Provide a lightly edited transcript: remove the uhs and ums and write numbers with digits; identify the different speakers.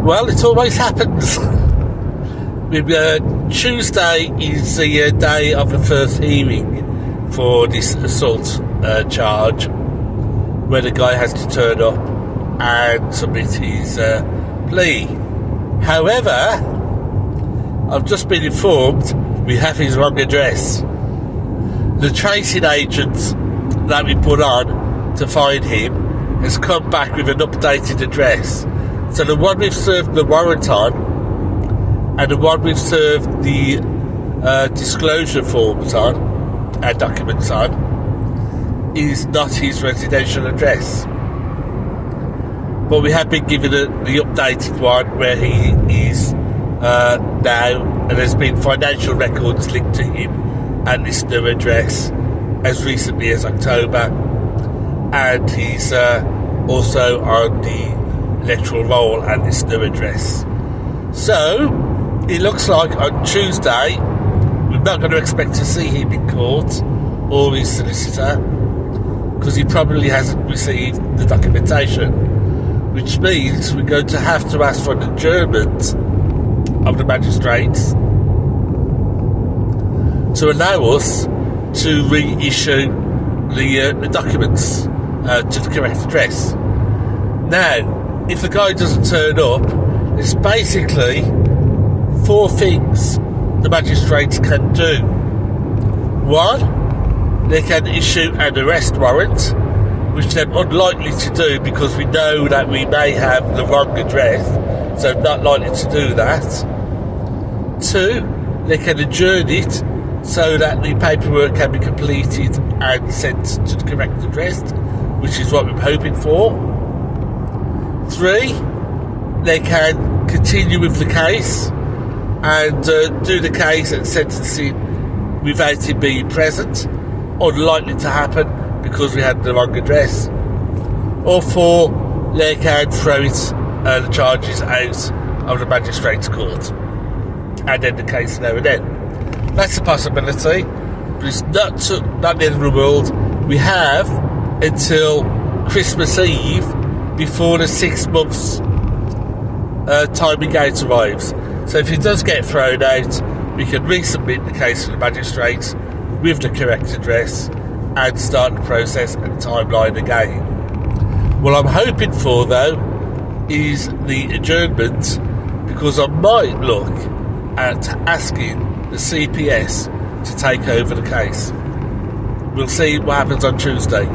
Speaker 1: Well, it always happens. Tuesday is the day of the first hearing for this assault charge, where the guy has to turn up and submit his plea. However, I've just been informed we have his wrong address. The tracing agent that we put on to find him has come back with an updated address. So the one we've served the warrant on and the one we've served the disclosure forms on and documents on is not his residential address. But we have been given the updated one where he is now, and there's been financial records linked to him at this new address as recently as October, and he's also on the electoral roll at this new address. So it looks like on Tuesday we're not going to expect to see him in court or his solicitor, because he probably hasn't received the documentation, which means we're going to have to ask for an adjournment of the magistrates to allow us to reissue the documents to the correct address. Now, if the guy doesn't turn up, there's basically 4 things the magistrates can do. 1, they can issue an arrest warrant, which they're unlikely to do because we know that we may have the wrong address, so not likely to do that. 2, they can adjourn it so that the paperwork can be completed and sent to the correct address, which is what we're hoping for. 3, they can continue with the case and do the case and sentencing without him being present. Unlikely to happen because we had the wrong address. Or 4, they can throw the charges out of the magistrate's court and end the case there and then. That's a possibility, but it's not the end of the world. We have until Christmas Eve before the 6 months timing out arrives. So if it does get thrown out, we can resubmit the case to the magistrates with the correct address and start the process and timeline again. What I'm hoping for, though, is the adjournment, because I might look at asking the CPS to take over the case. We'll see what happens on Tuesday.